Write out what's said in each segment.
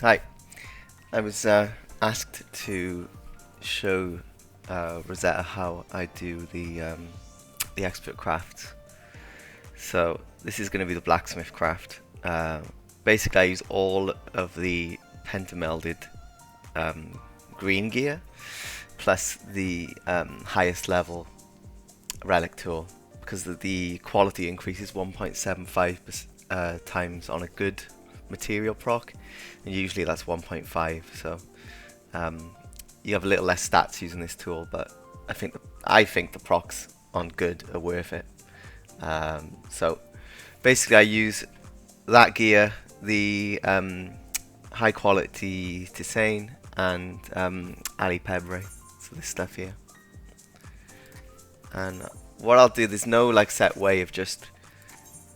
Hi, I was asked to show Rosetta how I do the expert crafts. So this is going to be the blacksmith craft. Basically, I use all of the pentamelded green gear plus the highest level relic tool because the quality increases 1.75 times on a good material proc, and usually that's 1.5. So you have a little less stats using this tool, but I think the procs on good are worth it. So basically, I use that gear, the high quality tisane, and Ali Pebre. So this stuff here. And what I'll do, there's no like set way of just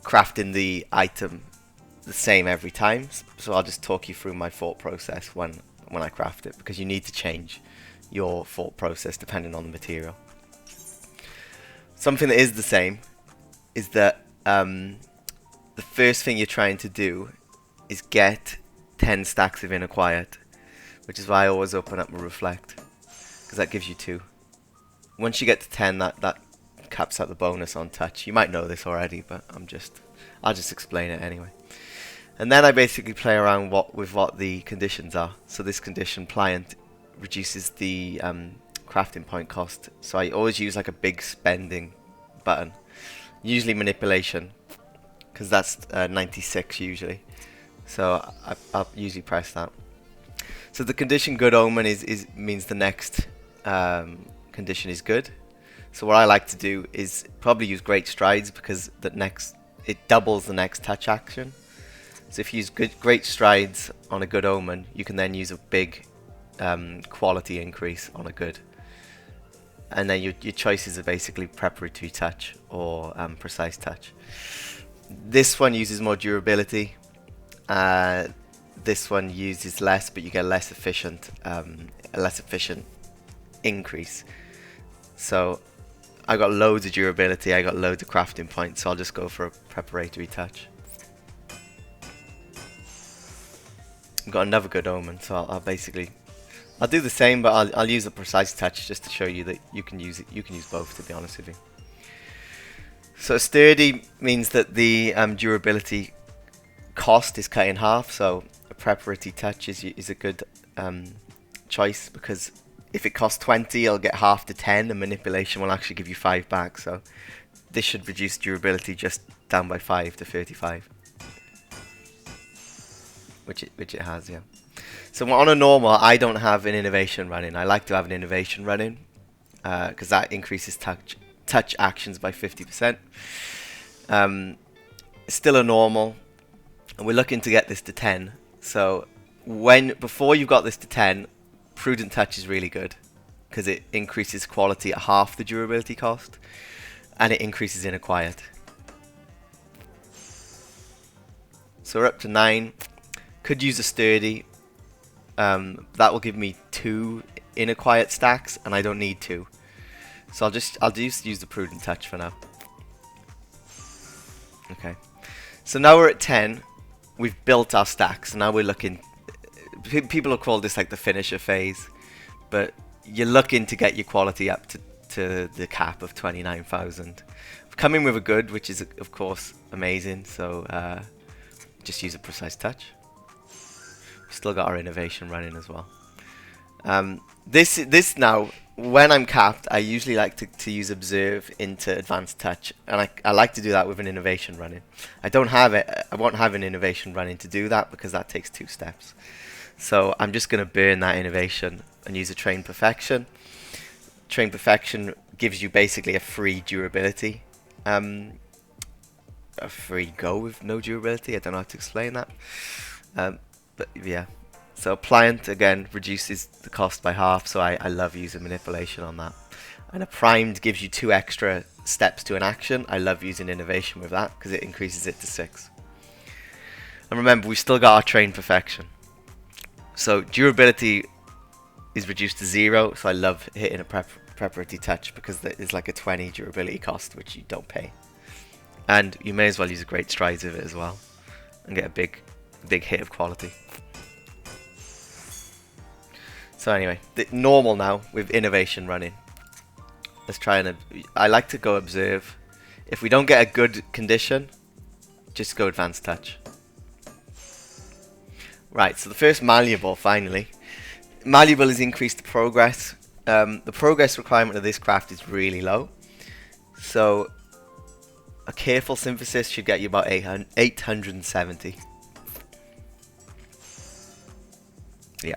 crafting the item the same every time. So I'll just talk you through my thought process when I craft it, because you need to change your thought process depending on the material. Something that is the same is that the first thing you're trying to do is get 10 stacks of inner quiet, which is why I always open up my reflect, because that gives you 2. Once you get to 10, that caps out the bonus on touch. You might know this already, but I'll just explain it anyway. And then I basically play around with what the conditions are. So this condition, pliant, reduces the crafting point cost. So I always use like a big spending button, usually manipulation, because that's 96 usually. So I'll usually press that. So the condition good omen means the next condition is good. So what I like to do is probably use great strides, because it doubles the next touch action. So if you use great strides on a good omen, you can then use a big quality increase on a good. And then your choices are basically preparatory touch or precise touch. This one uses more durability. This one uses less, but you get a less efficient increase. So I got loads of durability, I got loads of crafting points, so I'll just go for a preparatory touch. I've got another good omen, so I'll do the same, but I'll use a precise touch just to show you that you can use both, to be honest with you. So sturdy means that the durability cost is cut in half, so a preparatory touch is a good choice, because if it costs 20, it'll get half to 10, and manipulation will actually give you 5 back. So this should reduce durability just down by 5 to 35, which it has, yeah. So on a normal, I don't have an innovation running. I like to have an innovation running because that increases touch actions by 50%. It's still a normal, and we're looking to get this to 10. So before you've got this to 10, prudent touch is really good, because it increases quality at half the durability cost, and it increases inner quiet. So we're up to 9. Could use a sturdy. That will give me 2 inner quiet stacks, and I don't need 2. So I'll just use the prudent touch for now. Okay. So now we're at 10. We've built our stacks. So now we're looking. People have called this like the finisher phase, but you're looking to get your quality up to the cap of 29,000. Coming with a good, which is of course amazing. So just use a precise touch. We've still got our innovation running as well. This now, when I'm capped, I usually like to use observe into advanced touch, and I like to do that with an innovation running. I don't have it. I won't have an innovation running to do that, because that takes 2 steps. So I'm just going to burn that innovation and use a train perfection. Train perfection gives you basically a free durability, a free go with no durability. I don't know how to explain that, but yeah. So pliant again reduces the cost by half, so I love using manipulation on that. And a primed gives you 2 extra steps to an action. I love using innovation with that, because it increases it to 6. And remember, we've still got our train perfection. So durability is reduced to 0, so I love hitting a preparatory touch, because there's like a 20 durability cost, which you don't pay. And you may as well use a great strides with it as well, and get a big hit of quality. So anyway, normal now with innovation running. Let's try and... I like to go observe. If we don't get a good condition, just go advanced touch. Right, so the first malleable, finally. Malleable is increased progress. The progress requirement of this craft is really low. So a careful synthesis should get you about 870. Yeah.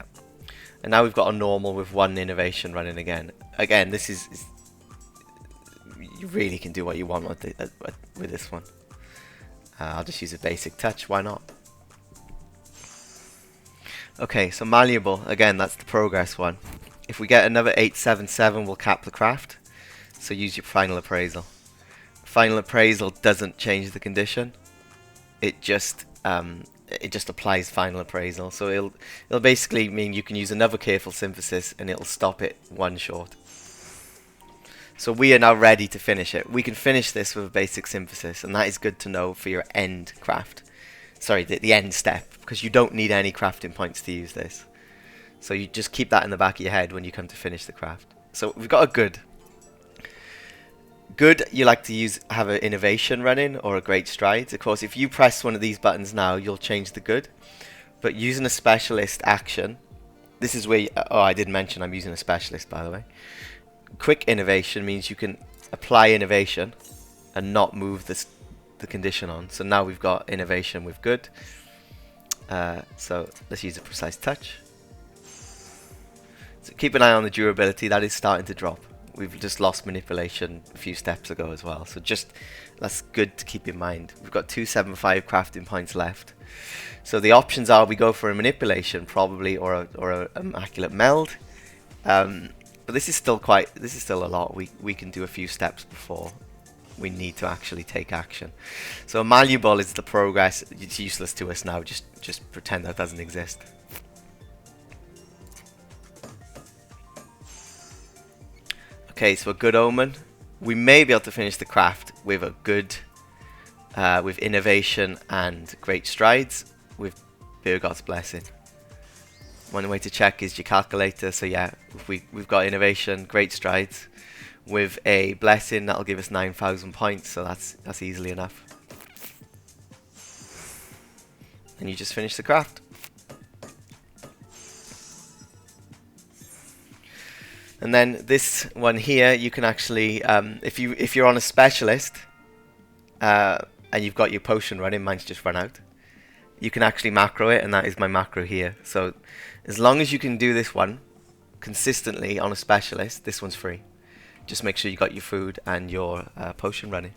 And now we've got a normal with 1 innovation running again. Again, this is you really can do what you want with this one. I'll just use a basic touch, why not? Okay, so malleable, again, that's the progress one. If we get another 877, we'll cap the craft. So use your final appraisal. Final appraisal doesn't change the condition. It just applies final appraisal. So it'll basically mean you can use another careful synthesis and it'll stop it 1 short. So we are now ready to finish it. We can finish this with a basic synthesis, and that is good to know for your end craft. Sorry, the end step, because you don't need any crafting points to use this. So you just keep that in the back of your head when you come to finish the craft. So we've got a good. Good, you like to have an innovation running or a great strides. Of course, if you press one of these buttons now, you'll change the good. But using a specialist action, this is where, oh, I did mention I'm using a specialist, by the way. Quick innovation means you can apply innovation and not move the condition on. So now we've got innovation with good. So let's use a precise touch. So keep an eye on the durability, that is starting to drop. We've just lost manipulation a few steps ago as well. So just, that's good to keep in mind. We've got 275 crafting points left. So the options are we go for a manipulation probably, or a immaculate meld. But this is still a lot. We can do a few steps before we need to actually take action. So malleable is the progress. It's useless to us now. Just pretend that doesn't exist. Okay, so a good omen. We may be able to finish the craft with a good, with innovation and great strides with Birgot's blessing. One way to check is your calculator. So yeah, if we've got innovation, great strides, with a blessing that'll give us 9,000 points. So that's easily enough. And you just finish the craft. And then this one here, you can actually, if you're on a specialist, and you've got your potion running, mine's just run out. You can actually macro it, and that is my macro here. So as long as you can do this one consistently on a specialist, this one's free. Just make sure you got your food and your potion running.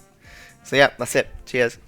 So yeah, that's it. Cheers.